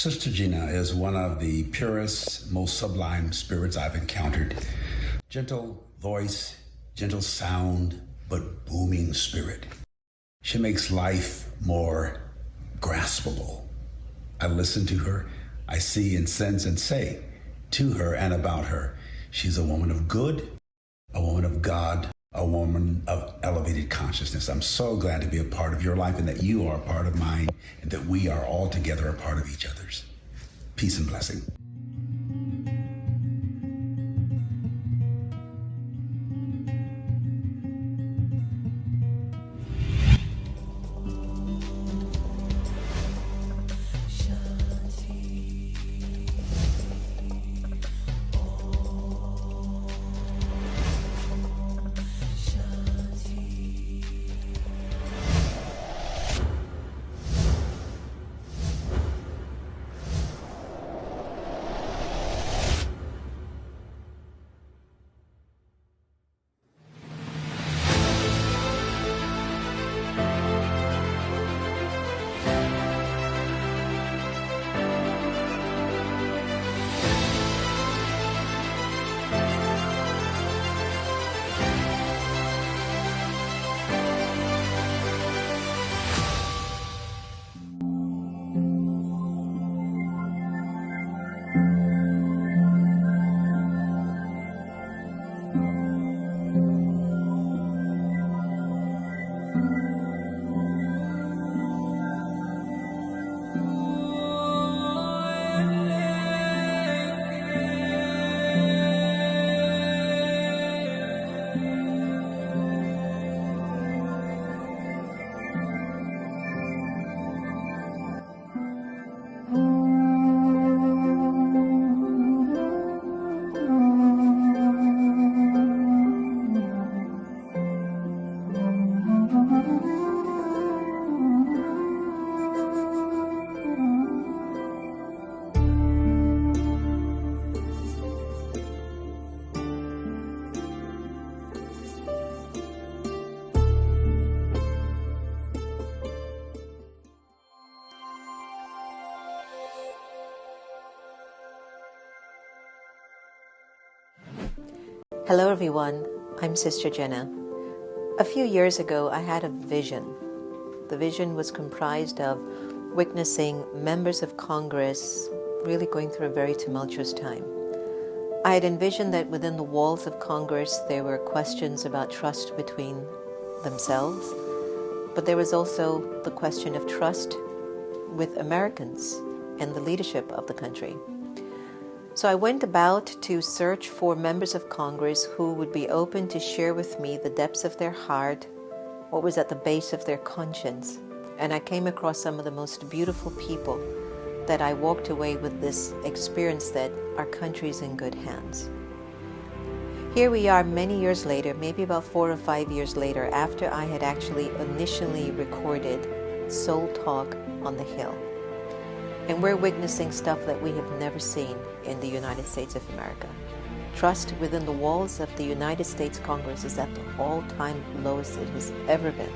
Sister Jenna is one of the purest, most sublime spirits I've encountered. Gentle voice, gentle sound, but booming spirit. She makes life more graspable. I listen to her, I see and sense and say to her and about her. She's a woman of good, a woman of God, a woman of elevated consciousness. I'm so glad to be a part of your life and that you are a part of mine and that we are all together a part of each other's. Peace and blessing. Hello everyone, I'm Sister Jenna. A few years ago I had a vision. The vision was comprised of witnessing members of Congress really going through a very tumultuous time. I had envisioned that within the walls of Congress there were questions about trust between themselves, but there was also the question of trust with Americans and the leadership of the country. So I went about to search for members of Congress who would be open to share with me the depths of their heart, what was at the base of their conscience. And I came across some of the most beautiful people that I walked away with this experience that our country is in good hands. Here we are many years later, maybe about 4 or 5 years later, after I had actually initially recorded Soul Talk on the Hill. And we're witnessing stuff that we have never seen in the United States of America. Trust within the walls of the United States Congress is at the all-time lowest it has ever been.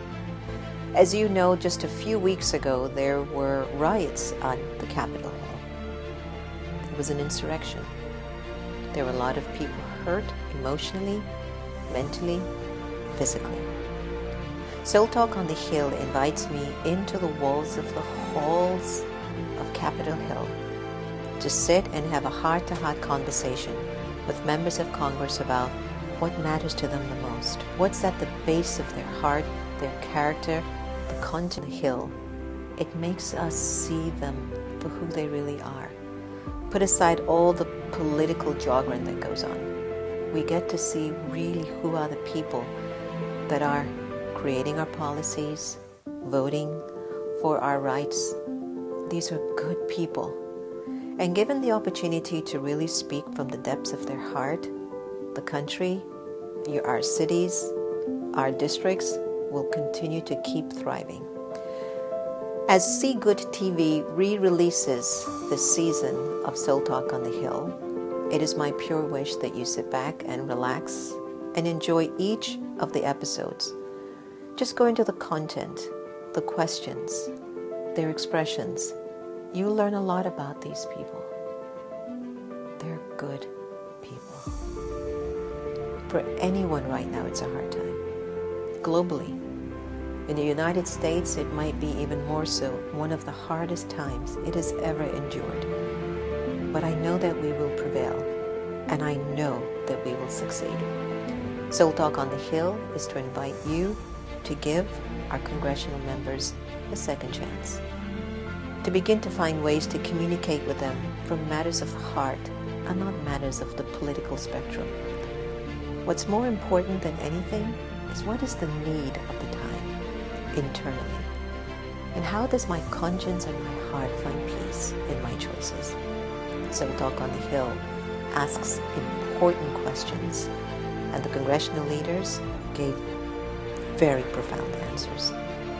As you know, just a few weeks ago, there were riots on the Capitol Hill. It was an insurrection. There were a lot of people hurt emotionally, mentally, physically. Soul Talk on the Hill invites me into the walls of the halls of Capitol Hill to sit and have a heart-to-heart conversation with members of Congress about what matters to them the most, what's at the base of their heart, their character, the content of the hill. It makes us see them for who they really are. Put aside all the political jargon that goes on. We get to see really who are the people that are creating our policies, voting for our rights. These are good people. And given the opportunity to really speak from the depths of their heart, the country, our cities, our districts will continue to keep thriving. As See Good TV re-releases this season of Soul Talk on the Hill, it is my pure wish that you sit back and relax and enjoy each of the episodes. Just go into the content, the questions, their expressions, you learn a lot about these people. They're good people. For anyone right now, it's a hard time. Globally, in the United States, it might be even more so, one of the hardest times it has ever endured. But I know that we will prevail, and I know that we will succeed. Soul Talk on the Hill is to invite you to give our congressional members a second chance, to begin to find ways to communicate with them from matters of the heart and not matters of the political spectrum. What's more important than anything is what is the need of the time internally, and how does my conscience and my heart find peace in my choices. Soul Talk on the Hill asks important questions, and the congressional leaders gave very profound answers.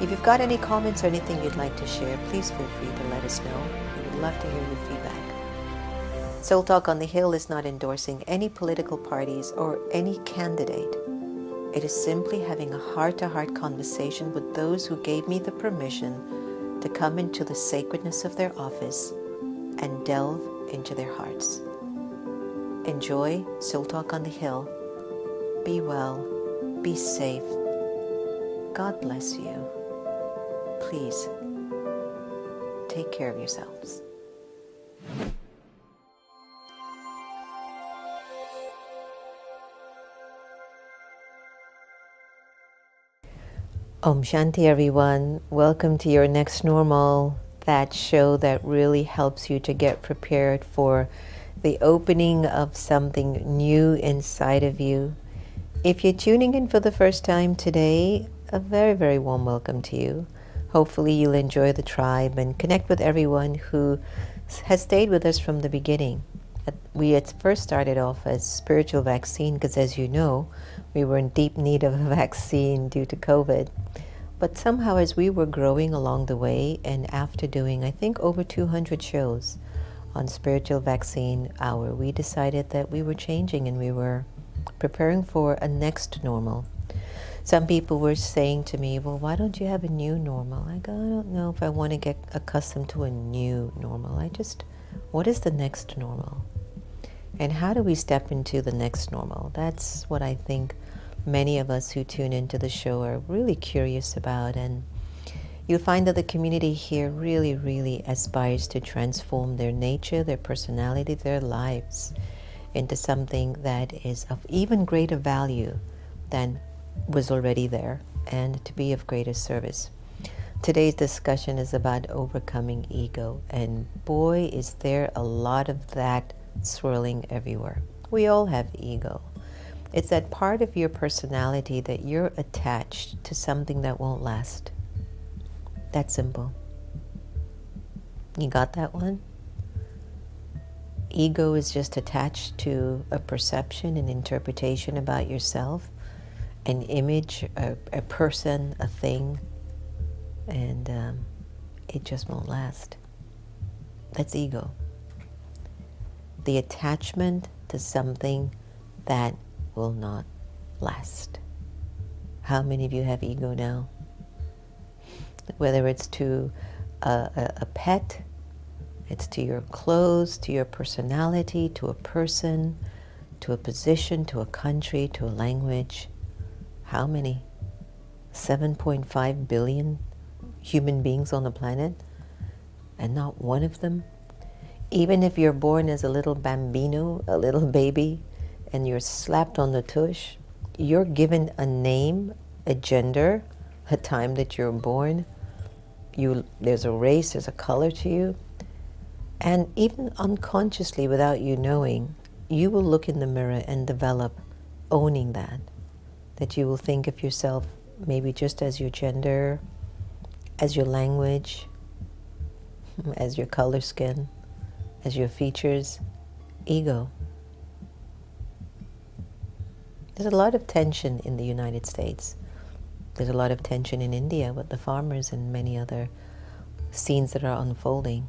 If you've got any comments or anything you'd like to share, please feel free to let us know. We would love to hear your feedback. Soul Talk on the Hill is not endorsing any political parties or any candidate. It is simply having a heart-to-heart conversation with those who gave me the permission to come into the sacredness of their office and delve into their hearts. Enjoy Soul Talk on the Hill. Be well. Be safe. God bless you. Please, take care of yourselves. Om Shanti, everyone. Welcome to your next normal, that show that really helps you to get prepared for the opening of something new inside of you. If you're tuning in for the first time today, a very, very warm welcome to you. Hopefully you'll enjoy the tribe and connect with everyone who has stayed with us from the beginning. We had first started off as spiritual vaccine because, as you know, we were in deep need of a vaccine due to COVID. But somehow as we were growing along the way, and after doing, I think, over 200 shows on Spiritual Vaccine Hour, we decided that we were changing and we were preparing for a next normal. Some people were saying to me, well, why don't you have a new normal? I go, I don't know if I want to get accustomed to a new normal. What is the next normal? And how do we step into the next normal? That's what I think many of us who tune into the show are really curious about. And you'll find that the community here really, really aspires to transform their nature, their personality, their lives into something that is of even greater value than was already there, and to be of greater service. Today's discussion is about overcoming ego, and boy, is there a lot of that swirling everywhere. We all have ego. It's that part of your personality that you're attached to something that won't last. That simple. You got that one? Ego is just attached to a perception, an interpretation about yourself, an image, a person, a thing, and it just won't last. That's ego. The attachment to something that will not last. How many of you have ego now? Whether it's to a pet, it's to your clothes, to your personality, to a person, to a position, to a country, to a language. How many? 7.5 billion human beings on the planet, and not one of them? Even if you're born as a little bambino, a little baby, and you're slapped on the tush, you're given a name, a gender, a time that you're born. There's a race, there's a color to you. And even unconsciously, without you knowing, you will look in the mirror and develop owning that you will think of yourself maybe just as your gender, as your language, as your color skin, as your features. Ego. There's a lot of tension in the United States. There's a lot of tension in India with the farmers and many other scenes that are unfolding.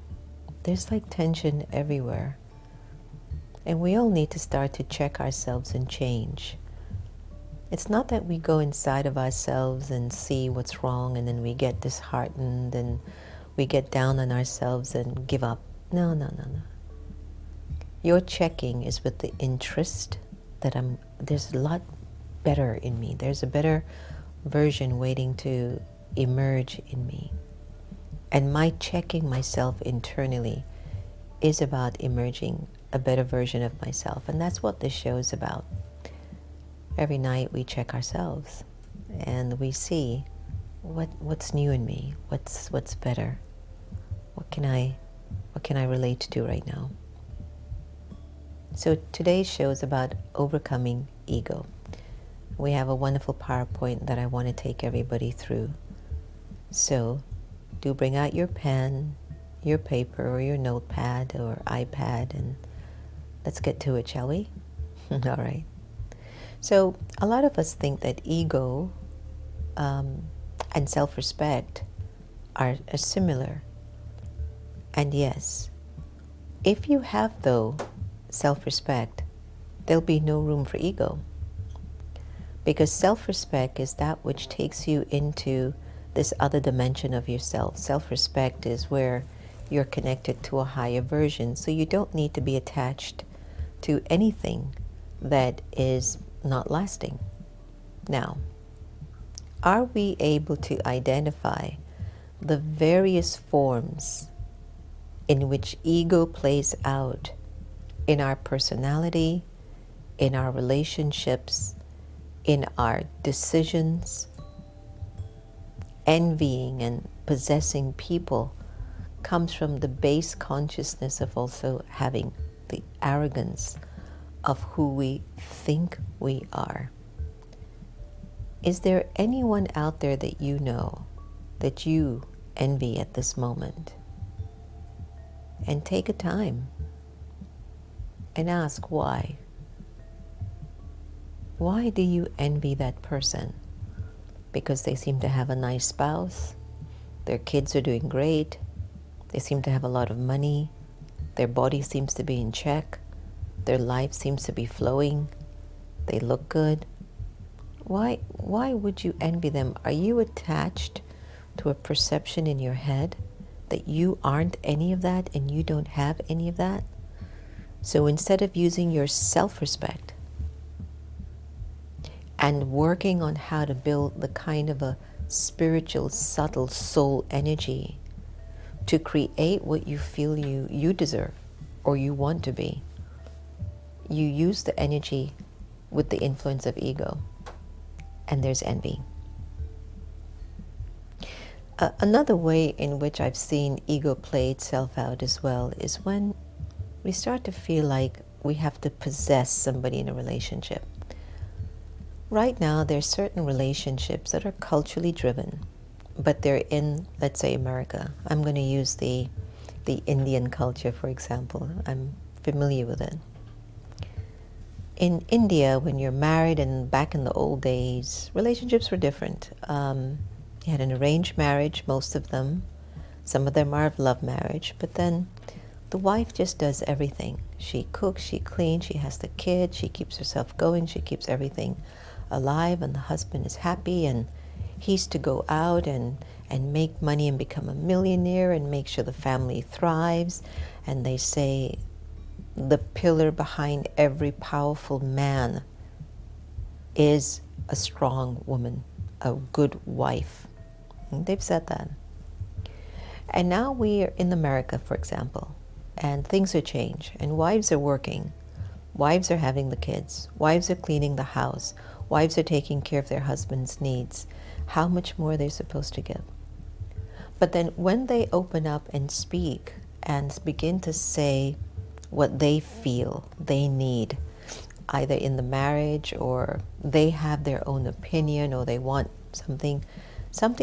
There's like tension everywhere. And we all need to start to check ourselves and change. It's not that we go inside of ourselves and see what's wrong and then we get disheartened and we get down on ourselves and give up. No, no, no, no. Your checking is with the interest that there's a lot better in me. There's a better version waiting to emerge in me. And my checking myself internally is about emerging a better version of myself. And that's what this show is about. Every night we check ourselves and we see what's new in me, what's better, what can I relate to right now. So today's show is about overcoming ego. We have a wonderful PowerPoint that I want to take everybody through. So do bring out your pen, your paper, or your notepad or iPad, and let's get to it, shall we? All right. So a lot of us think that ego and self-respect are similar. And yes, if you have, though, self-respect, there'll be no room for ego. Because self-respect is that which takes you into this other dimension of yourself. Self-respect is where you're connected to a higher version, so you don't need to be attached to anything that is not lasting. Now, are we able to identify the various forms in which ego plays out in our personality, in our relationships, in our decisions? Envying and possessing people comes from the base consciousness of also having the arrogance of who we think we are. Is there anyone out there that you know that you envy at this moment? And take a time and ask why. Why do you envy that person? Because they seem to have a nice spouse, their kids are doing great, they seem to have a lot of money, their body seems to be in check, their life seems to be flowing, they look good. Why would you envy them? Are you attached to a perception in your head that you aren't any of that and you don't have any of that? So instead of using your self-respect and working on how to build the kind of a spiritual, subtle soul energy to create what you feel you deserve or you want to be, you use the energy with the influence of ego, and there's envy. Another way in which I've seen ego play itself out as well is when we start to feel like we have to possess somebody in a relationship. Right now, there's certain relationships that are culturally driven, but they're in, let's say, America. I'm going to use the Indian culture, for example. I'm familiar with it. In India, when you're married, and back in the old days, relationships were different. You had an arranged marriage, most of them. Some of them are of love marriage, but then the wife just does everything. She cooks, she cleans, she has the kids, she keeps herself going, she keeps everything alive, and the husband is happy, and he's to go out and make money and become a millionaire and make sure the family thrives. And they say the pillar behind every powerful man is a strong woman, a good wife. And they've said that. And now we are in America, for example, and things are changed, and wives are working. Wives are having the kids. Wives are cleaning the house. Wives are taking care of their husband's needs. How much more are they supposed to give? But then when they open up and speak and begin to say what they feel they need, either in the marriage or they have their own opinion or they want something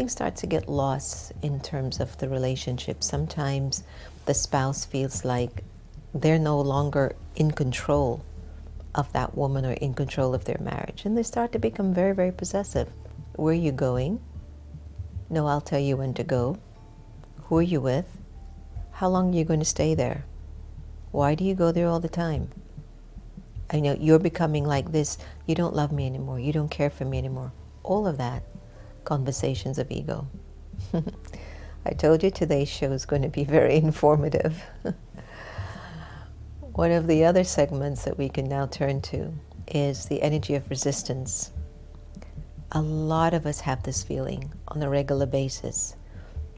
starts to get lost in terms of the relationship. Sometimes the spouse feels like they're no longer in control of that woman or in control of their marriage. And they start to become very, very possessive. Where are you going? No, I'll tell you when to go. Who are you with? How long are you going to stay there? Why do you go there all the time? I know you're becoming like this. You don't love me anymore. You don't care for me anymore. All of that, conversations of ego. I told you today's show is going to be very informative. One of the other segments that we can now turn to is the energy of resistance. A lot of us have this feeling on a regular basis.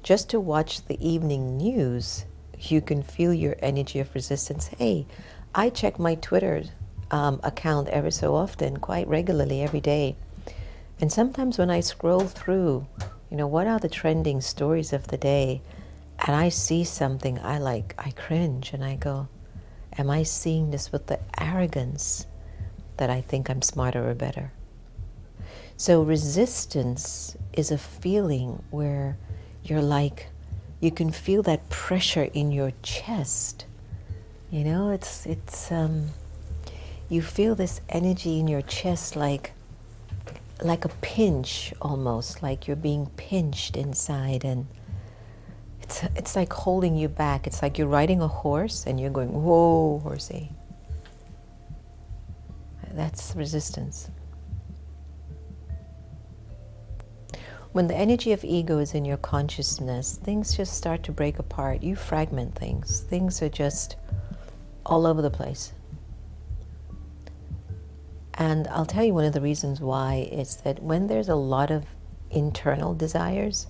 Just to watch the evening news, you can feel your energy of resistance. Hey, I check my Twitter account ever so often, quite regularly every day. And sometimes when I scroll through, what are the trending stories of the day, and I see something I cringe and I go, am I seeing this with the arrogance that I think I'm smarter or better? So resistance is a feeling where you can feel that pressure in your chest. You feel this energy in your chest like a pinch, almost like you're being pinched inside, and it's like holding you back. It's like you're riding a horse and you're going, whoa, horsey. That's resistance. When the energy of ego is in your consciousness, things just start to break apart. You fragment things. Things are just all over the place. And I'll tell you one of the reasons why is that when there's a lot of internal desires,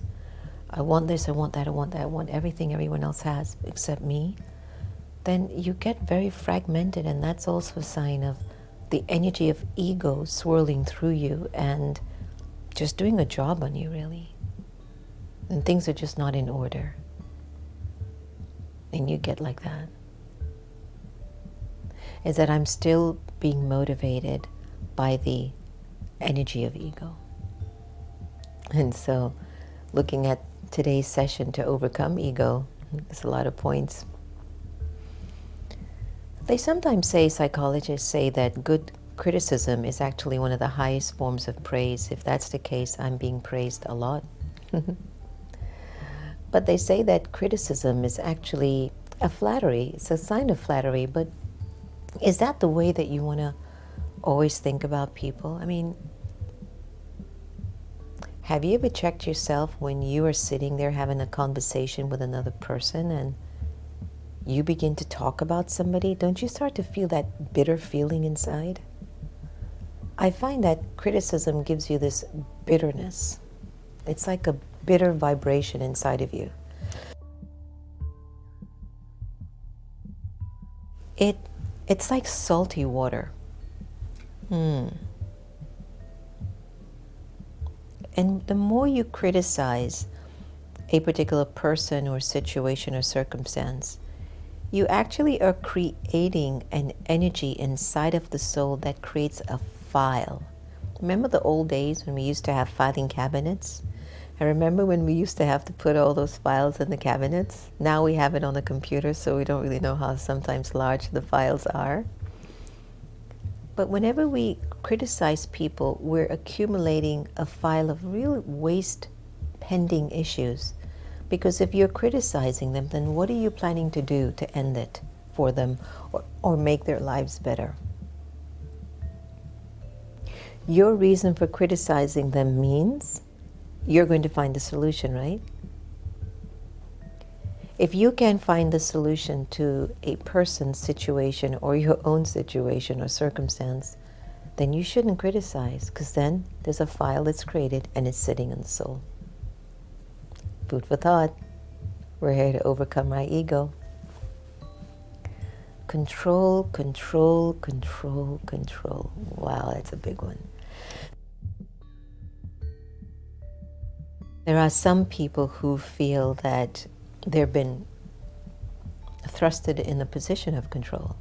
I want this, I want that, I want that, I want everything everyone else has except me, then you get very fragmented, and that's also a sign of the energy of ego swirling through you and just doing a job on you, really. And things are just not in order. And you get like that. Is that I'm still being motivated by the energy of ego. And so, looking at today's session to overcome ego, there's a lot of points. They sometimes say, psychologists say, that good criticism is actually one of the highest forms of praise. If that's the case, I'm being praised a lot. But they say that criticism is actually a flattery. It's a sign of flattery, but is that the way that you want to always think about people? I mean, have you ever checked yourself when you are sitting there having a conversation with another person and you begin to talk about somebody? Don't you start to feel that bitter feeling inside? I find that criticism gives you this bitterness. It's like a bitter vibration inside of you. It's like salty water. And the more you criticize a particular person or situation or circumstance, you actually are creating an energy inside of the soul that creates a file. Remember the old days when we used to have filing cabinets? I remember when we used to have to put all those files in the cabinets. Now we have it on the computer, so we don't really know how sometimes large the files are. But whenever we criticize people, we're accumulating a file of real waste pending issues. Because if you're criticizing them, then what are you planning to do to end it for them or make their lives better? Your reason for criticizing them means you're going to find the solution, right? If you can't find the solution to a person's situation or your own situation or circumstance, then you shouldn't criticize, because then there's a file that's created and it's sitting in the soul. Food for thought. We're here to overcome our ego. Control, control, control, control. Wow, that's a big one. There are some people who feel that they've been thrusted in a position of control.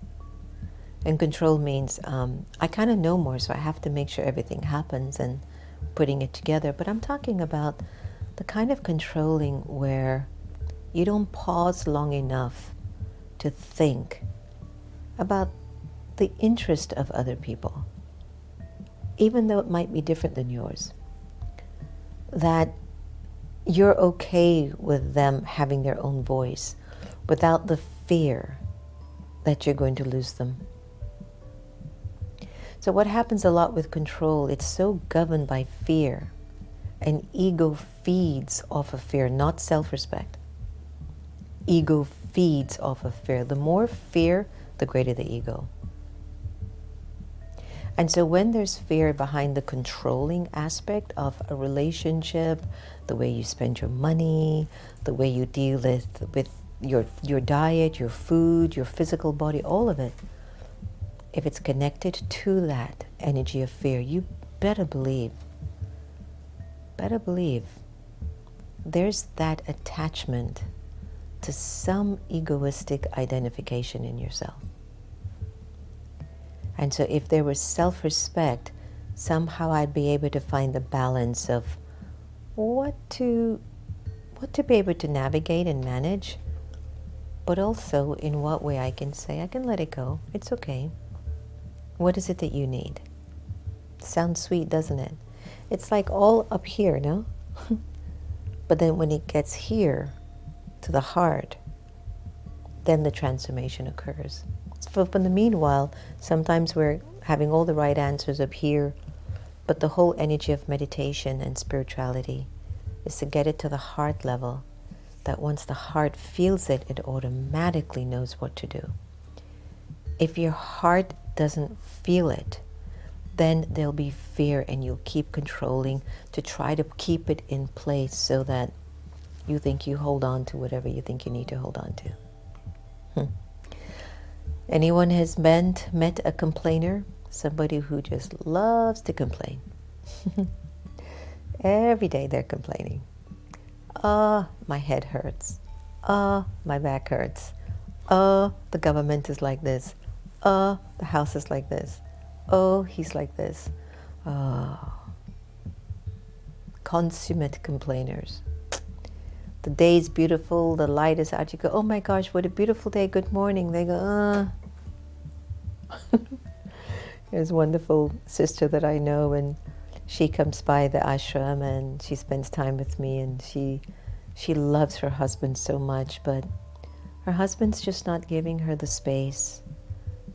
And control means I kind of know more, so I have to make sure everything happens and putting it together. But I'm talking about the kind of controlling where you don't pause long enough to think about the interest of other people, even though it might be different than yours. That you're okay with them having their own voice without the fear that you're going to lose them. So what happens a lot with control, it's so governed by fear. And ego feeds off of fear, not self-respect. Ego feeds off of fear. The more fear, the greater the ego. And so when there's fear behind the controlling aspect of a relationship, the way you spend your money, the way you deal with your diet, your food, your physical body, all of it, if it's connected to that energy of fear, you better believe, there's that attachment to some egoistic identification in yourself. And so if there was self-respect, somehow I'd be able to find the balance of what to be able to navigate and manage, but also in what way I can say, I can let it go. It's okay. What is it that you need? Sounds sweet, doesn't it? It's like all up here, no? But then when it gets here, to the heart, then the transformation occurs. So in the meanwhile, sometimes we're having all the right answers up here, but the whole energy of meditation and spirituality is to get it to the heart level, that once the heart feels it, it automatically knows what to do. If your heart doesn't feel it, then there'll be fear and you'll keep controlling to try to keep it in place so that you think you hold on to whatever you think you need to hold on to. Anyone has met a complainer? Somebody who just loves to complain. Every day they're complaining. My head hurts. My back hurts. The government is like this. The house is like this. He's like this. Consummate complainers. The day's beautiful, the light is out. You go, oh my gosh, what a beautiful day, good morning. They go, There's a wonderful sister that I know, and she comes by the ashram and she spends time with me, and she loves her husband so much, but her husband's just not giving her the space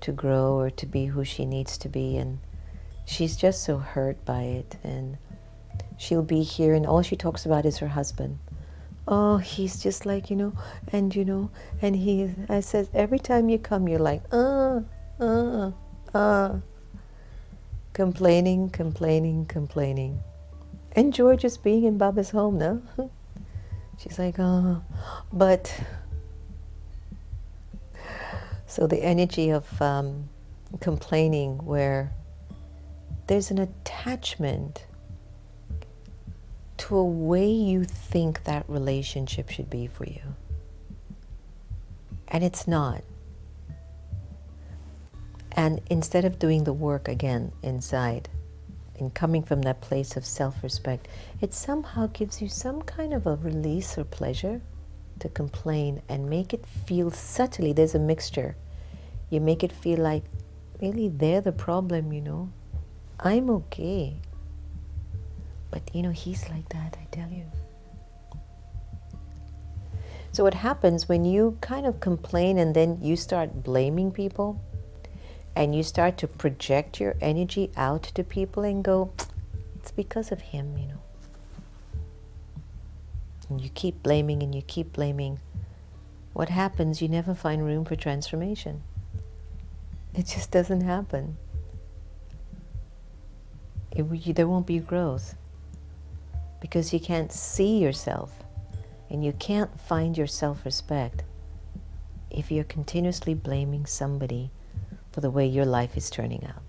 to grow or to be who she needs to be, and she's just so hurt by it. And she'll be here and all she talks about is her husband. He's just like, and I said, every time you come, you're like, complaining. Enjoy just being in Baba's home, no? She's like, but... So the energy of complaining, where there's an attachment to a way you think that relationship should be for you. And it's not. And instead of doing the work again inside and coming from that place of self-respect, it somehow gives you some kind of a release or pleasure to complain and make it feel subtly. There's a mixture. You make it feel like, really, they're the problem, I'm okay. But, he's like that, I tell you. So what happens when you kind of complain and then you start blaming people and you start to project your energy out to people and go, it's because of him, And you keep blaming and you keep blaming. What happens? You never find room for transformation. It just doesn't happen. There won't be growth because you can't see yourself and you can't find your self-respect if you're continuously blaming somebody for the way your life is turning out.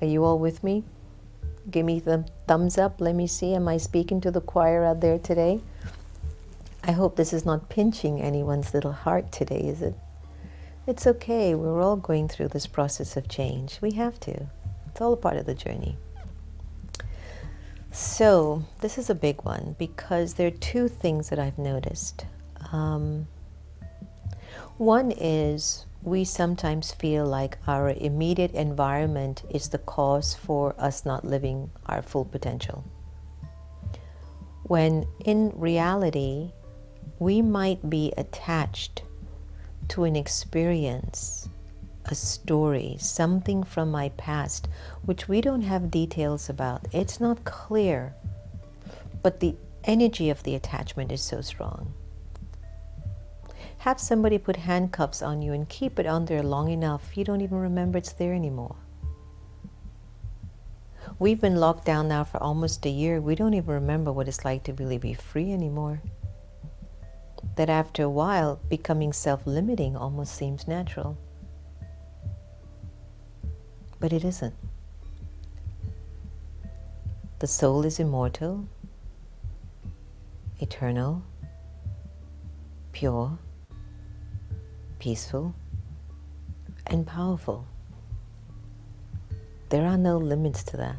Are you all with me? Give me the thumbs up. Let me see. Am I speaking to the choir out there today? I hope this is not pinching anyone's little heart today, is it? It's okay. We're all going through this process of change. We have to. It's all a part of the journey. So this is a big one because there are two things that I've noticed. One is we sometimes feel like our immediate environment is the cause for us not living our full potential. When in reality, we might be attached to an experience a story, something from my past, which we don't have details about. It's not clear, but the energy of the attachment is so strong. Have somebody put handcuffs on you and keep it on there long enough, you don't even remember it's there anymore. We've been locked down now for almost a year. We don't even remember what it's like to really be free anymore. That after a while, becoming self-limiting almost seems natural. But it isn't. The soul is immortal, eternal, pure, peaceful, and powerful. There are no limits to that.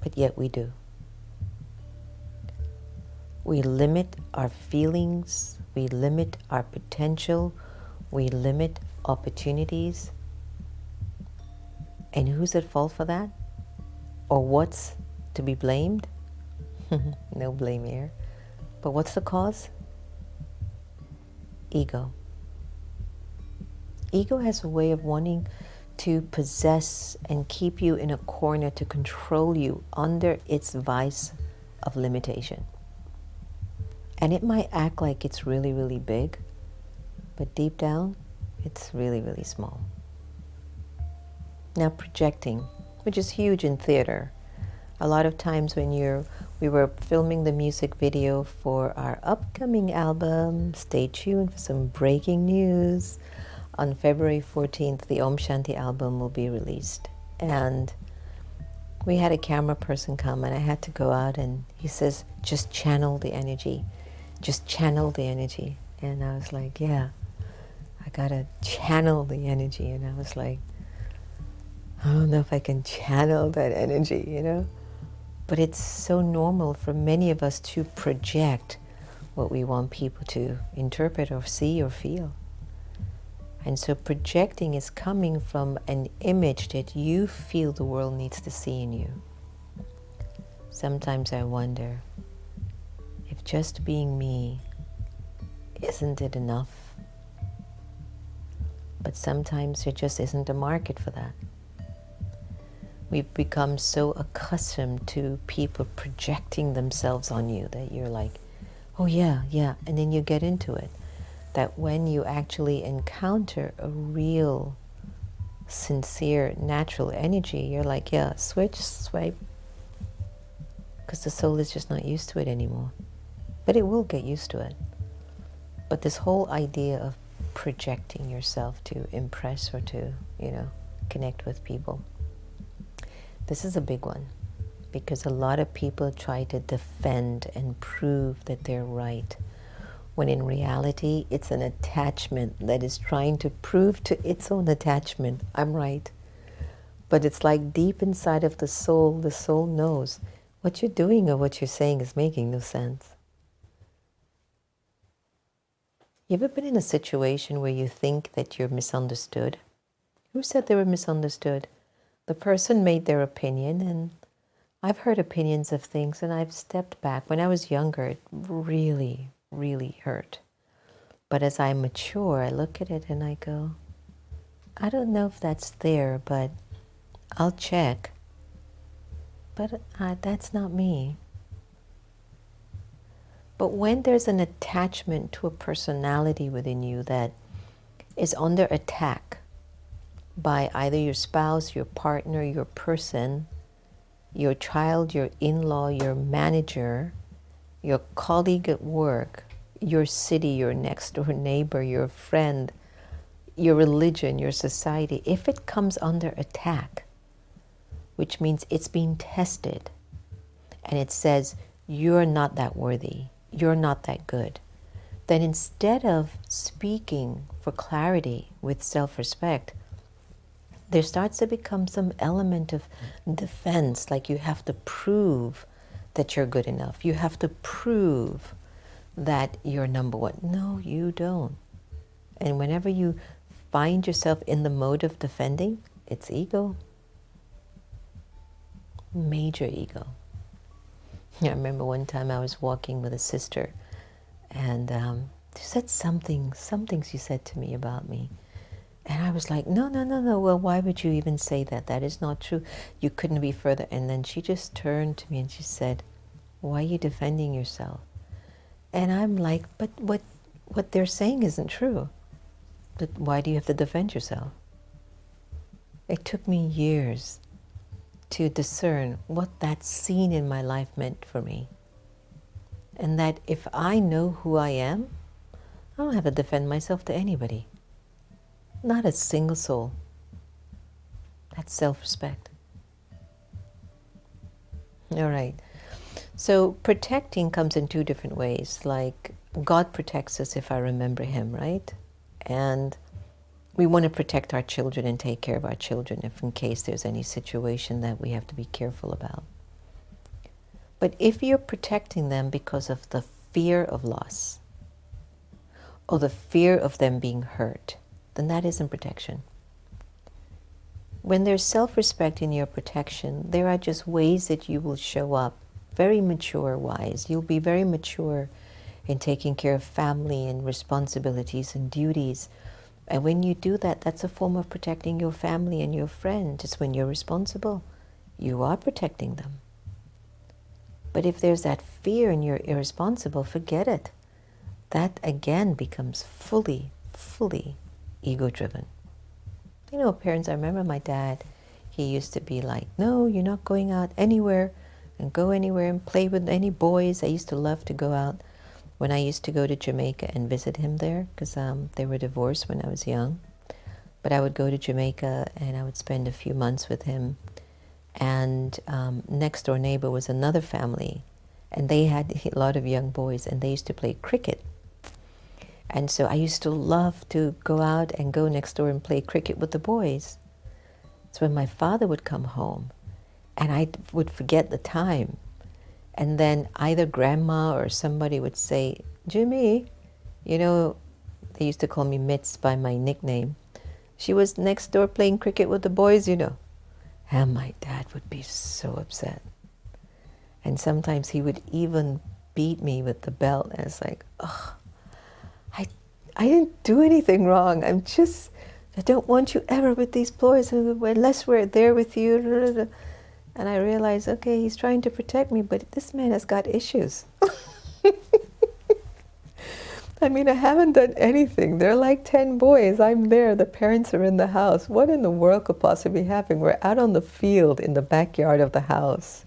But yet we do. We limit our feelings, we limit our potential, we limit opportunities. And who's at fault for that? Or what's to be blamed? No blame here. But what's the cause? Ego. Ego has a way of wanting to possess and keep you in a corner, to control you under its vice of limitation. And it might act like it's really, really big, but deep down, it's really, really small. Now projecting, which is huge in theater. A lot of times when we were filming the music video for our upcoming album, stay tuned for some breaking news. On February 14th, the Om Shanti album will be released. And we had a camera person come and I had to go out and he says, just channel the energy. Just channel the energy. And I was like, yeah, I gotta channel the energy. And I was like, I don't know if I can channel that energy, you know? But it's so normal for many of us to project what we want people to interpret or see or feel. And so projecting is coming from an image that you feel the world needs to see in you. Sometimes I wonder if just being me, isn't it enough? But sometimes there just isn't a market for that. We've become so accustomed to people projecting themselves on you that you're like, oh yeah, yeah, and then you get into it. That when you actually encounter a real, sincere, natural energy, you're like, yeah, switch, swipe, because the soul is just not used to it anymore. But it will get used to it. But this whole idea of projecting yourself to impress or to, connect with people, this is a big one, because a lot of people try to defend and prove that they're right, when in reality it's an attachment that is trying to prove to its own attachment, I'm right. But it's like deep inside of the soul knows what you're doing or what you're saying is making no sense. You ever been in a situation where you think that you're misunderstood? Who said they were misunderstood? The person made their opinion, and I've heard opinions of things and I've stepped back. When I was younger, it really, really hurt. But as I mature, I look at it and I go, I don't know if that's there, but I'll check. But that's not me. But when there's an attachment to a personality within you that is under attack by either your spouse, your partner, your person, your child, your in-law, your manager, your colleague at work, your city, your next door neighbor, your friend, your religion, your society, if it comes under attack, which means it's being tested, and it says, you're not that worthy, you're not that good, then instead of speaking for clarity with self-respect, there starts to become some element of defense, like you have to prove that you're good enough. You have to prove that you're number one. No, you don't. And whenever you find yourself in the mode of defending, it's ego. Major ego. I remember one time I was walking with a sister, and said something she said to me about me. And I was like, no, no, no, no. Well, why would you even say that? That is not true. You couldn't be further. And then she just turned to me and she said, why are you defending yourself? And I'm like, but what they're saying isn't true. But why do you have to defend yourself? It took me years to discern what that scene in my life meant for me. And that if I know who I am, I don't have to defend myself to anybody. Not a single soul. That's self-respect. All right. So protecting comes in two different ways. Like God protects us if I remember Him, right? And we want to protect our children and take care of our children if in case there's any situation that we have to be careful about. But if you're protecting them because of the fear of loss or the fear of them being hurt, then that isn't protection. When there's self-respect in your protection, there are just ways that you will show up very mature-wise. You'll be very mature in taking care of family and responsibilities and duties. And when you do that, that's a form of protecting your family and your friends. It's when you're responsible. You are protecting them. But if there's that fear and you're irresponsible, forget it. That again becomes fully ego-driven. You know, parents, I remember my dad, he used to be like, no, you're not going out anywhere and go anywhere and play with any boys. I used to love to go out when I used to go to Jamaica and visit him there because they were divorced when I was young. But I would go to Jamaica and I would spend a few months with him. And next door neighbor was another family and they had a lot of young boys and they used to play cricket. And so I used to love to go out and go next door and play cricket with the boys. So when my father would come home, and I would forget the time, and then either grandma or somebody would say, Jimmy, you know, they used to call me Mitz by my nickname. She was next door playing cricket with the boys, you know. And my dad would be so upset. And sometimes he would even beat me with the belt. And it's like, oh, I didn't do anything wrong. I don't want you ever with these boys unless we're there with you. And I realized, okay, he's trying to protect me, but this man has got issues. I mean, I haven't done anything. They're like 10 boys. I'm there. The parents are in the house. What in the world could possibly happen? We're out on the field in the backyard of the house.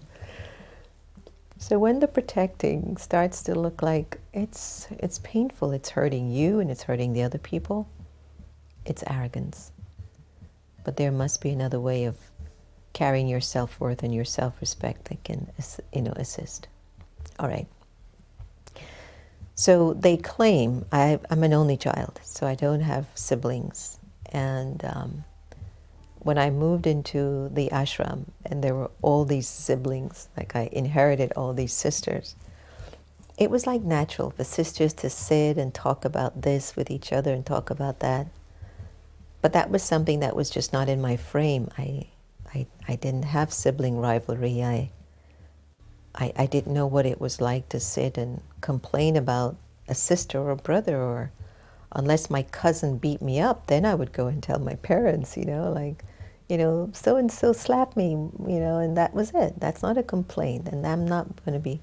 So when the protecting starts to look like it's painful, it's hurting you and it's hurting the other people, it's arrogance. But there must be another way of carrying your self-worth and your self-respect that can, assist. All right. So they claim, I'm an only child, so I don't have siblings. And when I moved into the ashram and there were all these siblings, like I inherited all these sisters, it was like natural for sisters to sit and talk about this with each other and talk about that. But that was something that was just not in my frame. I didn't have sibling rivalry. I didn't know what it was like to sit and complain about a sister or a brother, or unless my cousin beat me up, then I would go and tell my parents, so-and-so slapped me, and that was it. That's not a complaint, and I'm not going to be.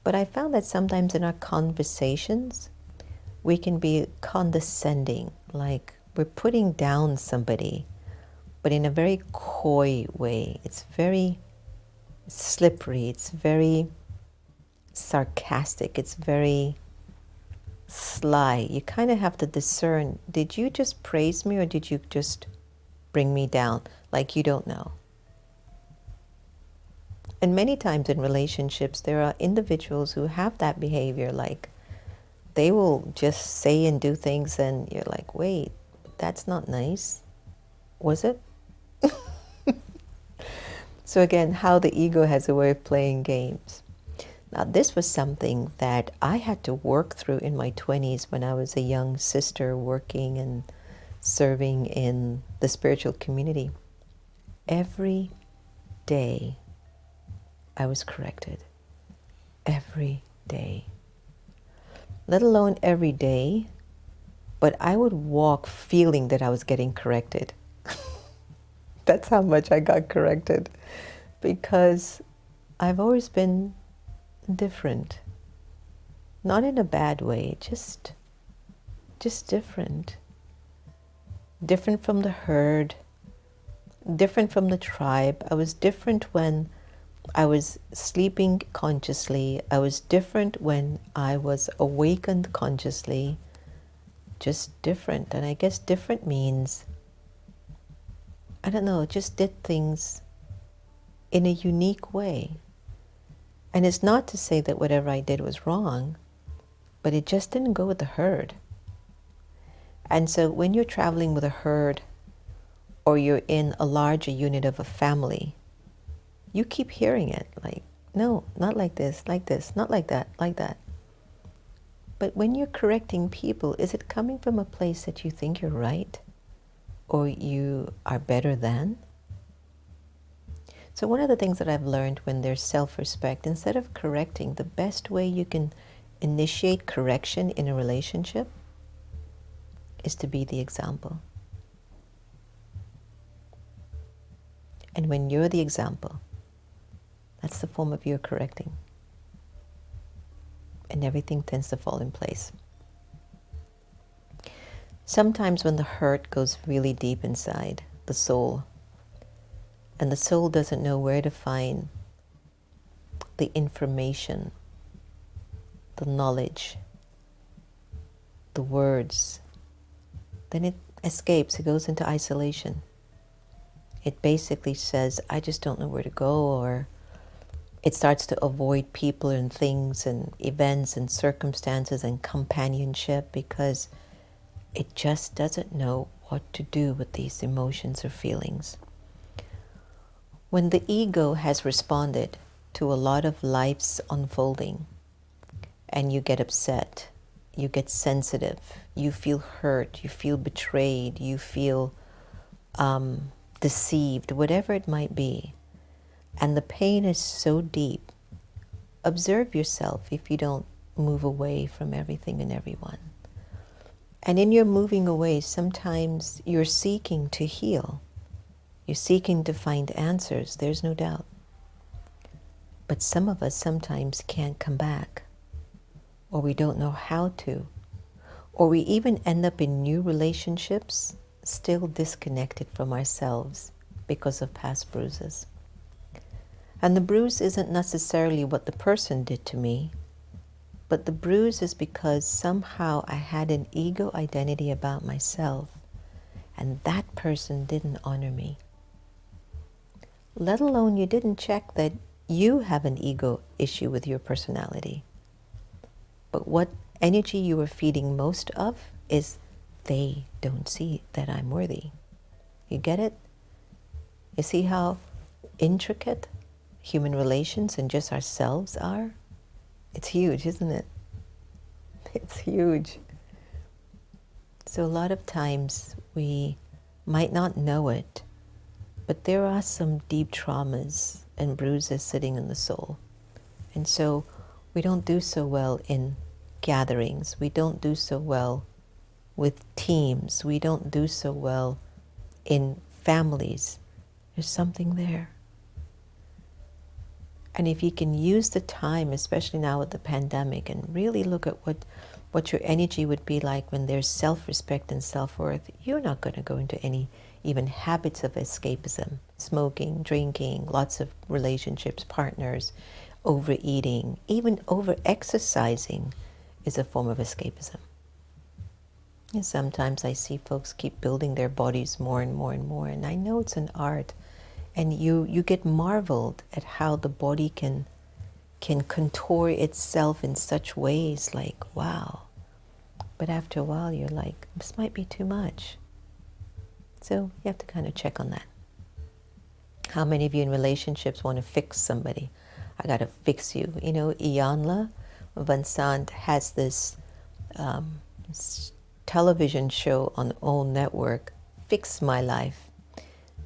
But I found that sometimes in our conversations, we can be condescending, like we're putting down somebody, but in a very coy way. It's very slippery, it's very sarcastic, it's very sly. You kind of have to discern, did you just praise me or did you just bring me down like you don't know? And many times in relationships, there are individuals who have that behavior, like they will just say and do things and you're like, wait, that's not nice, was it? So again, how the ego has a way of playing games. Now this was something that I had to work through in my 20s when I was a young sister working and serving in the spiritual community. Every day I was corrected. Every day. let alone every day, but I would walk feeling that I was getting corrected. That's how much I got corrected, because I've always been different. Not in a bad way, just different. Different from the herd, different from the tribe. I was different when I was sleeping consciously. I was different when I was awakened consciously. Just different. And I guess different means, I don't know, just did things in a unique way. And it's not to say that whatever I did was wrong, but it just didn't go with the herd. And so when you're traveling with a herd, or you're in a larger unit of a family, you keep hearing it, like, no, not like this, not like that, like that. But when you're correcting people, is it coming from a place that you think you're right, or you are better than? So one of the things that I've learned when there's self-respect, instead of correcting, the best way you can initiate correction in a relationship is to be the example. And when you're the example, that's the form of your correcting. And everything tends to fall in place. Sometimes when the hurt goes really deep inside the soul, and the soul doesn't know where to find the information, the knowledge, the words, then it escapes, it goes into isolation. It basically says, I just don't know where to go, or it starts to avoid people and things and events and circumstances and companionship because it just doesn't know what to do with these emotions or feelings. When the ego has responded to a lot of life's unfolding, and you get upset, you get sensitive, you feel hurt, you feel betrayed, you feel deceived, whatever it might be, and the pain is so deep, observe yourself if you don't move away from everything and everyone. And in your moving away, sometimes you're seeking to heal. You're seeking to find answers, there's no doubt. But some of us sometimes can't come back, or we don't know how to, or we even end up in new relationships still disconnected from ourselves because of past bruises. And the bruise isn't necessarily what the person did to me, but the bruise is because somehow I had an ego identity about myself, and that person didn't honor me. Let alone you didn't check that you have an ego issue with your personality. But what energy you are feeding most of is they don't see that I'm worthy. You get it? You see how intricate human relations and just ourselves are? It's huge, isn't it? It's huge. So a lot of times we might not know it, but there are some deep traumas and bruises sitting in the soul. And so we don't do so well in gatherings. We don't do so well with teams. We don't do so well in families. There's something there. And if you can use the time, especially now with the pandemic, and really look at what your energy would be like when there's self-respect and self-worth, you're not going to go into any even habits of escapism. Smoking, drinking, lots of relationships, partners, overeating, even over-exercising is a form of escapism. And sometimes I see folks keep building their bodies more and more and more, and I know it's an art, and you get marveled at how the body can contour itself in such ways, like, wow. But after a while, you're like, this might be too much. So you have to kind of check on that. How many of you in relationships want to fix somebody? I got to fix you. You know, Iyanla Vincent has this television show on OWN Network, Fix My Life.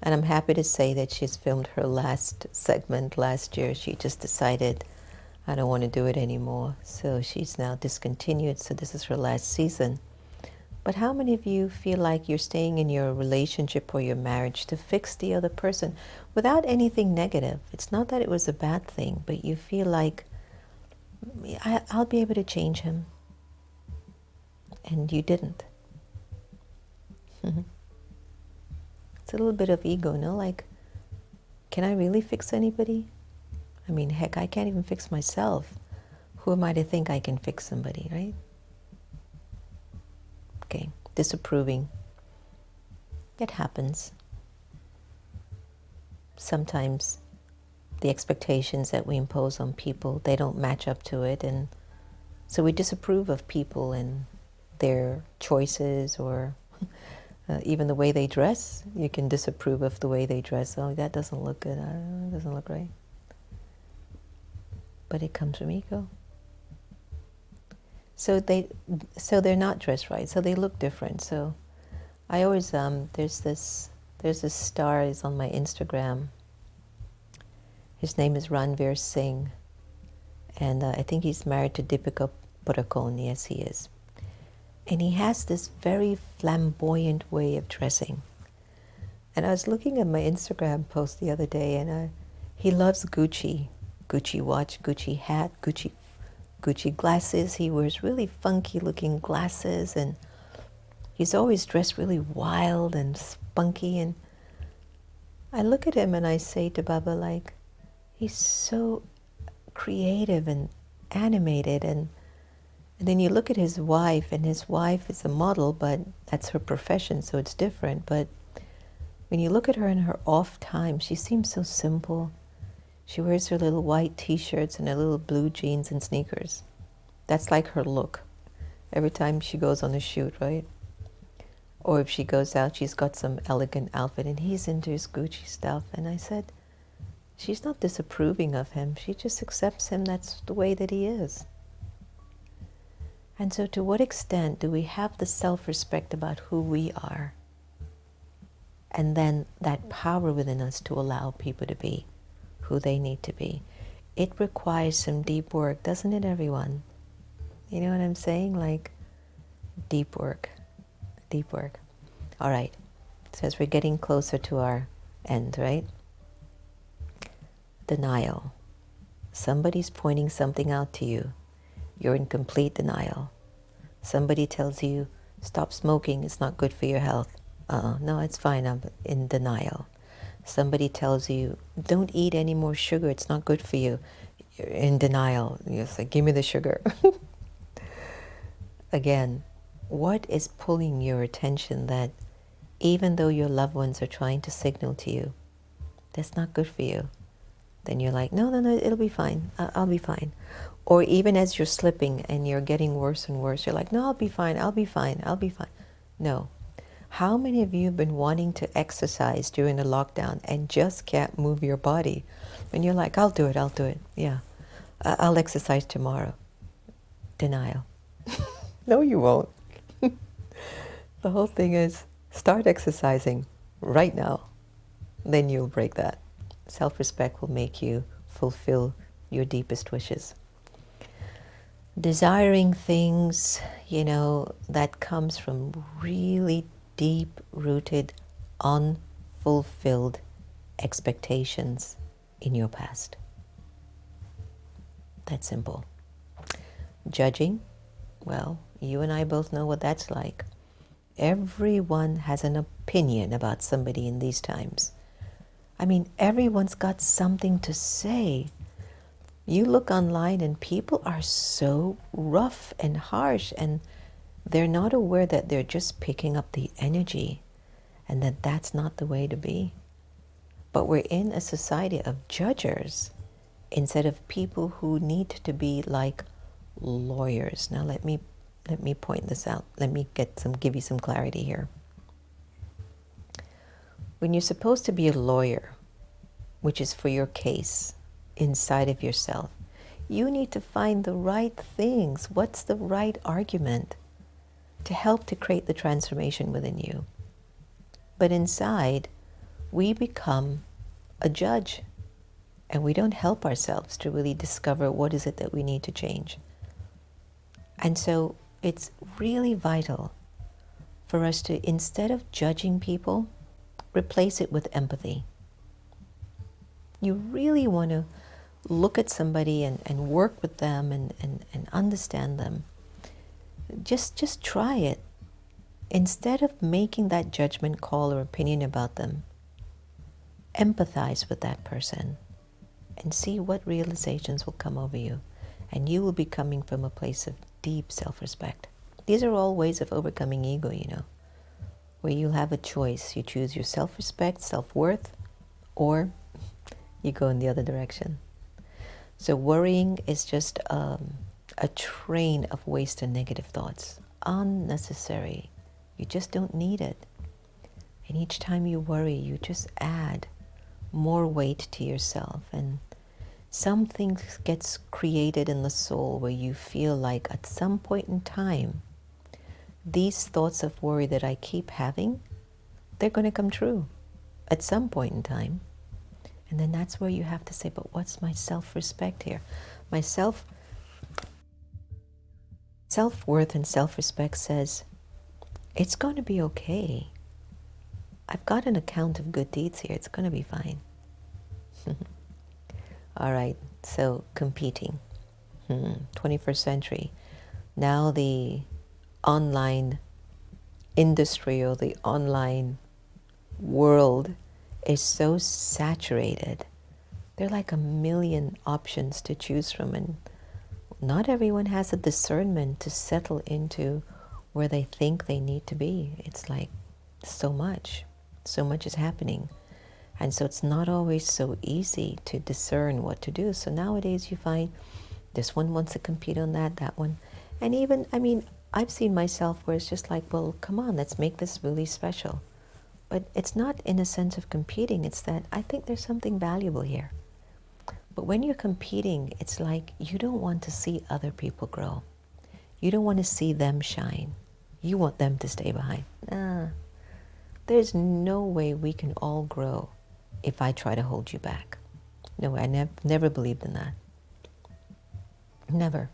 And I'm happy to say that she's filmed her last segment last year. She just decided, I don't want to do it anymore. So she's now discontinued. So this is her last season. But how many of you feel like you're staying in your relationship or your marriage to fix the other person without anything negative? It's not that it was a bad thing, but you feel like, I'll be able to change him. And you didn't. It's a little bit of ego, no? Like, can I really fix anybody? I mean, heck, I can't even fix myself. Who am I to think I can fix somebody, right? Okay, disapproving. It happens. Sometimes the expectations that we impose on people, they don't match up to it, and so we disapprove of people and their choices, or even the way they dress. You can disapprove of the way they dress. Oh, that doesn't look good. It doesn't look right. But it comes from ego. So they're not dressed right. So they look different. So I always there's this star is on my Instagram. His name is Ranveer Singh, and I think he's married to Deepika Padukone. Yes, he is. And he has this very flamboyant way of dressing. And I was looking at my Instagram post the other day, and he loves Gucci watch, Gucci hat, Gucci glasses. He wears really funky looking glasses, and he's always dressed really wild and spunky. And I look at him and I say to Baba, like, he's so creative and animated. And then you look at his wife, and his wife is a model, but that's her profession, so it's different. But when you look at her in her off time, she seems so simple. She wears her little white t-shirts and her little blue jeans and sneakers. That's like her look every time she goes on a shoot, right? Or if she goes out, she's got some elegant outfit, and he's into his Gucci stuff. And I said, she's not disapproving of him. She just accepts him. That's the way that he is. And so to what extent do we have the self-respect about who we are? And then that power within us to allow people to be who they need to be. It requires some deep work, doesn't it, everyone? You know what I'm saying? Like, deep work. Deep work. All right. So as we're getting closer to our end, right? Denial. Somebody's pointing something out to you. You're in complete denial. Somebody tells you, stop smoking, it's not good for your health. No, it's fine, I'm in denial. Somebody tells you, don't eat any more sugar, it's not good for you. You're in denial. You're like, give me the sugar. Again, what is pulling your attention that even though your loved ones are trying to signal to you, that's not good for you? Then you're like, no, it'll be fine. I'll be fine. Or even as you're slipping and you're getting worse and worse, you're like, no, I'll be fine. No. How many of you have been wanting to exercise during the lockdown and just can't move your body? And you're like, I'll do it. Yeah, I'll exercise tomorrow. Denial. No, you won't. The whole thing is, start exercising right now. Then you'll break that. Self-respect will make you fulfill your deepest wishes. Desiring things, that comes from really deep-rooted, unfulfilled expectations in your past. That's simple. Judging, well, you and I both know what that's like. Everyone has an opinion about somebody in these times. I mean, everyone's got something to say. You look online and people are so rough and harsh, and they're not aware that they're just picking up the energy and that that's not the way to be. But we're in a society of judgers instead of people who need to be like lawyers. Now let me point this out. Let me give you some clarity here. When you're supposed to be a lawyer, which is for your case inside of yourself, you need to find the right things. What's the right argument to help to create the transformation within you? But inside, we become a judge. And we don't help ourselves to really discover what is it that we need to change. And so it's really vital for us to, instead of judging people, replace it with empathy. You really want to look at somebody and work with them and understand them. Just try it. Instead of making that judgment call or opinion about them, empathize with that person and see what realizations will come over you. And you will be coming from a place of deep self-respect. These are all ways of overcoming ego, where you have a choice. You choose your self-respect, self-worth, or you go in the other direction. So worrying is just a train of waste and negative thoughts. Unnecessary. You just don't need it. And each time you worry, you just add more weight to yourself. And something gets created in the soul where you feel like at some point in time, these thoughts of worry that I keep having, they're going to come true at some point in time. And then that's where you have to say, but what's my self-respect here? My self-worth and self-respect says, it's going to be okay. I've got an account of good deeds here. It's going to be fine. All right, so competing. 21st century. Now the online industry or the online world is so saturated. There are like a million options to choose from, and not everyone has a discernment to settle into where they think they need to be. It's like so much is happening. And so it's not always so easy to discern what to do. So nowadays you find this one wants to compete on that one. And even, I've seen myself where it's just like, well, come on, let's make this really special. But it's not in a sense of competing. It's that I think there's something valuable here. But when you're competing, it's like you don't want to see other people grow. You don't want to see them shine. You want them to stay behind. There's no way we can all grow if I try to hold you back. No, I never believed in that. Never.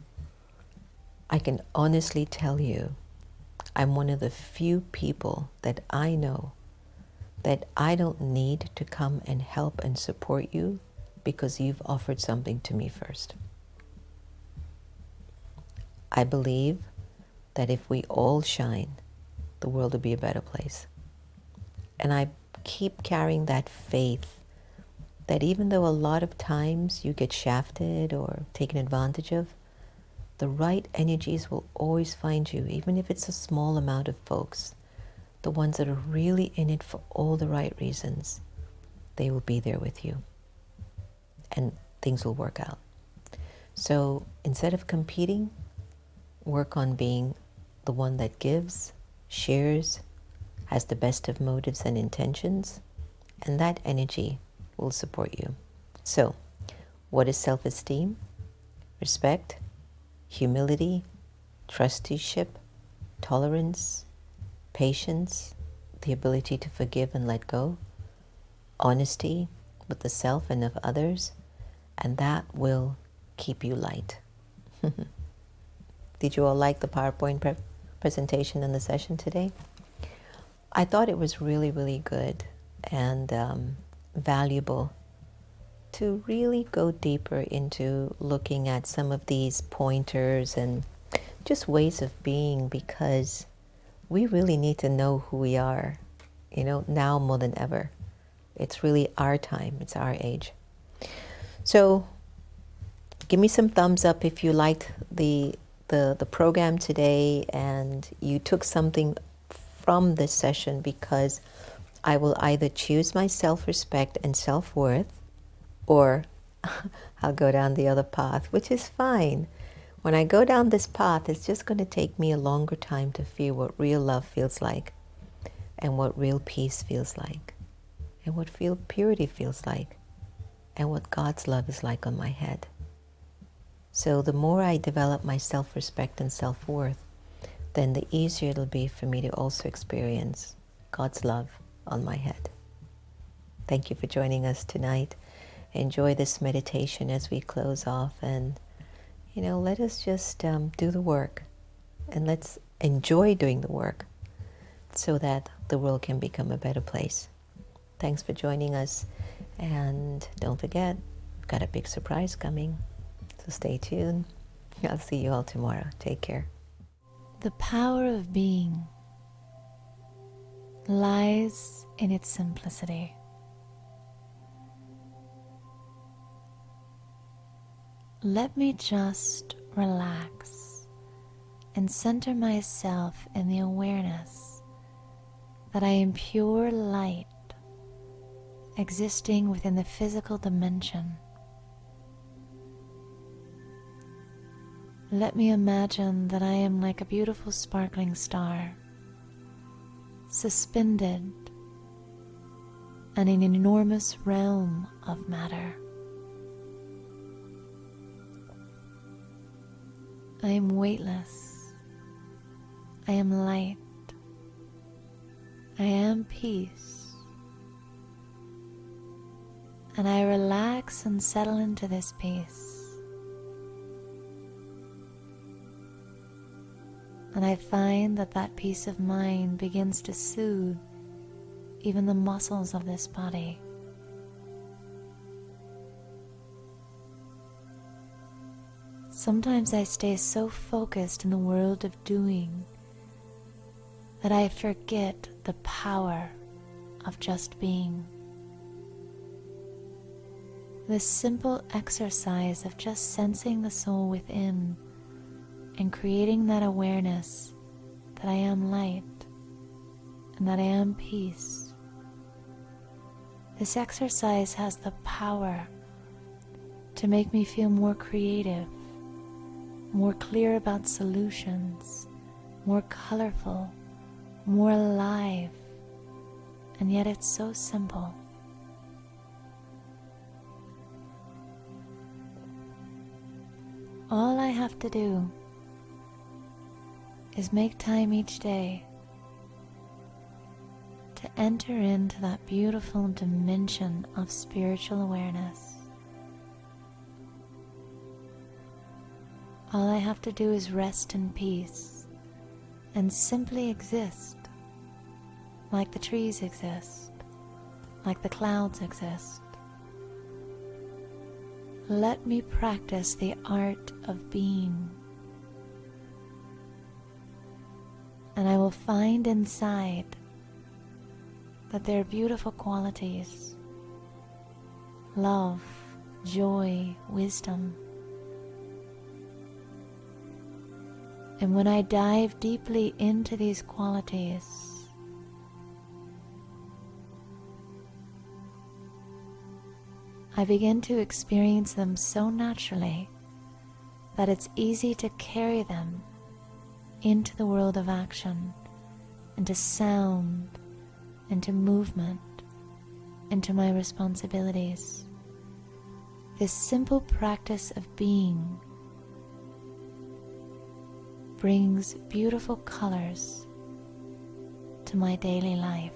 I can honestly tell you, I'm one of the few people that I know that I don't need to come and help and support you because you've offered something to me first. I believe that if we all shine, the world will be a better place. And I keep carrying that faith that even though a lot of times you get shafted or taken advantage of, the right energies will always find you, even if it's a small amount of folks. The ones that are really in it for all the right reasons, they will be there with you. And things will work out. So instead of competing, work on being the one that gives, shares, has the best of motives and intentions, and that energy will support you. So, what is self-esteem? Respect, humility, trusteeship, tolerance, patience, the ability to forgive and let go, honesty with the self and of others, and that will keep you light. Did you all like the PowerPoint presentation in the session today? I thought it was really, really good and valuable to really go deeper into looking at some of these pointers and just ways of being, because we really need to know who we are, now more than ever. It's really our time. It's our age. So give me some thumbs up if you liked the program today and you took something from this session, because I will either choose my self-respect and self-worth, or I'll go down the other path, which is fine. When I go down this path, it's just going to take me a longer time to feel what real love feels like, and what real peace feels like, and what real purity feels like, and what God's love is like on my head. So the more I develop my self-respect and self-worth, then the easier it'll be for me to also experience God's love on my head. Thank you for joining us tonight. enjoy this meditation as we close off. And, let us just do the work. And let's enjoy doing the work so that the world can become a better place. Thanks for joining us. And don't forget, we've got a big surprise coming. So stay tuned. I'll see you all tomorrow. Take care. The power of being lies in its simplicity. Let me just relax and center myself in the awareness that I am pure light existing within the physical dimension. Let me imagine that I am like a beautiful sparkling star, suspended in an enormous realm of matter. I am weightless. I am light. I am peace. And I relax and settle into this peace. And I find that that peace of mind begins to soothe even the muscles of this body. Sometimes I stay so focused in the world of doing that I forget the power of just being. This simple exercise of just sensing the soul within and creating that awareness that I am light and that I am peace. This exercise has the power to make me feel more creative, more clear about solutions, more colorful, more alive, and yet it's so simple. All I have to do is make time each day to enter into that beautiful dimension of spiritual awareness. All I have to do is rest in peace and simply exist like the trees exist, like the clouds exist. Let me practice the art of being, and I will find inside that there are beautiful qualities: love, joy, wisdom. And when I dive deeply into these qualities, I begin to experience them so naturally that it's easy to carry them into the world of action, into sound, into movement, into my responsibilities. This simple practice of being brings beautiful colors to my daily life.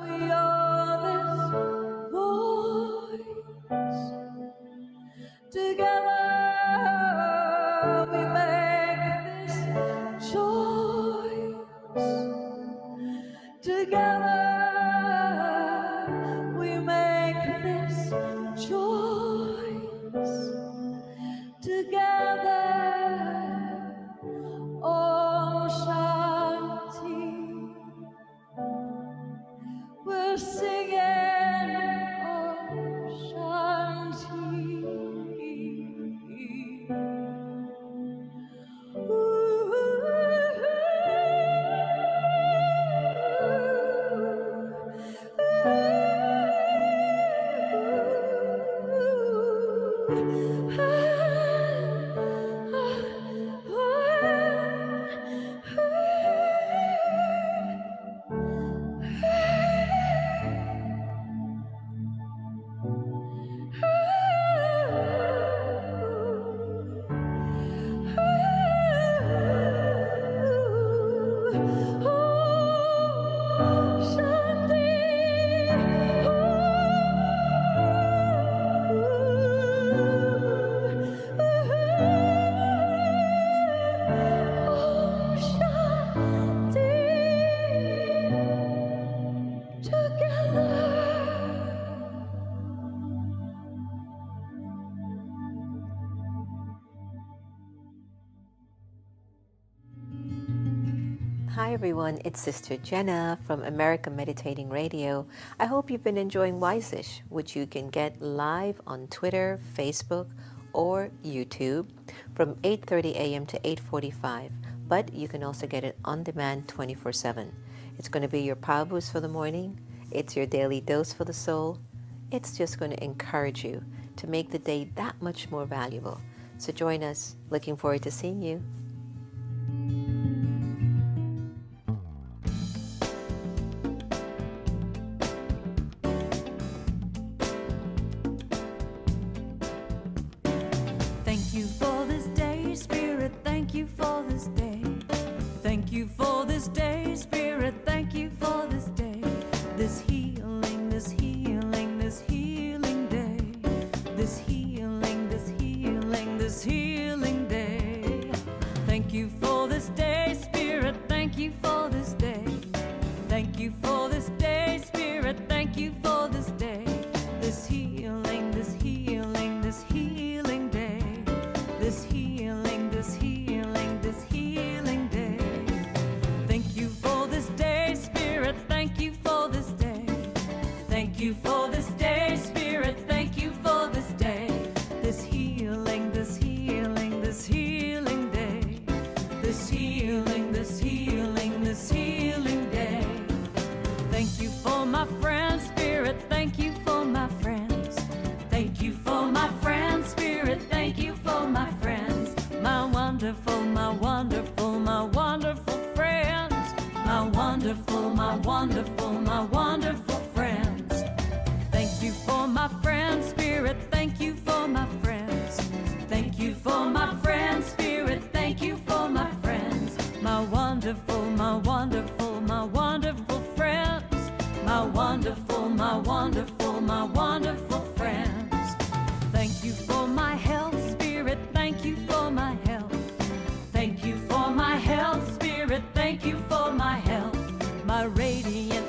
we are this voice. Together we make this choice. Together we make this choice. Together, Om Shanti. We're singing Om Shanti. Hi everyone, it's Sister Jenna from American Meditating Radio. I hope you've been enjoying Wiseish, which you can get live on Twitter, Facebook, or YouTube from 8:30 a.m. to 8:45. But you can also get it on demand 24/7. It's going to be your power boost for the morning. It's your daily dose for the soul. It's just going to encourage you to make the day that much more valuable. So join us. Looking forward to seeing you. Thank you for this day, Spirit, thank you for this day. Thank you for this day, Spirit, thank you for this day. This healing, this healing, this healing day. This healing, this healing, this healing day. Thank you for this day, Spirit, thank you for this day. Thank you for this day, Spirit, thank you for this day. This healing, this healing, this healing day. This healing, this healing, this healing day. Thank you for this day, Spirit, thank you for this day. Thank you for this day, Spirit, thank you for this day. This healing, this healing, this healing day. This healing, this healing, this healing day. Thank you for my friends, Spirit, thank you for my friends. Thank you for my friends, Spirit, thank you for my friends. My wonderful, my wonderful, my wonderful friends. My wonderful, my wonderful, my wonderful friends. Thank you for my friends, Spirit, thank you for my friends. Thank you for my friends, Spirit, thank you for my friends. My wonderful, my wonderful, my wonderful friends. My wonderful, my wonderful, my wonderful friends. Thank you for my health, Spirit, thank you for my health. Thank you for my health, Spirit, thank you for my health. My radiant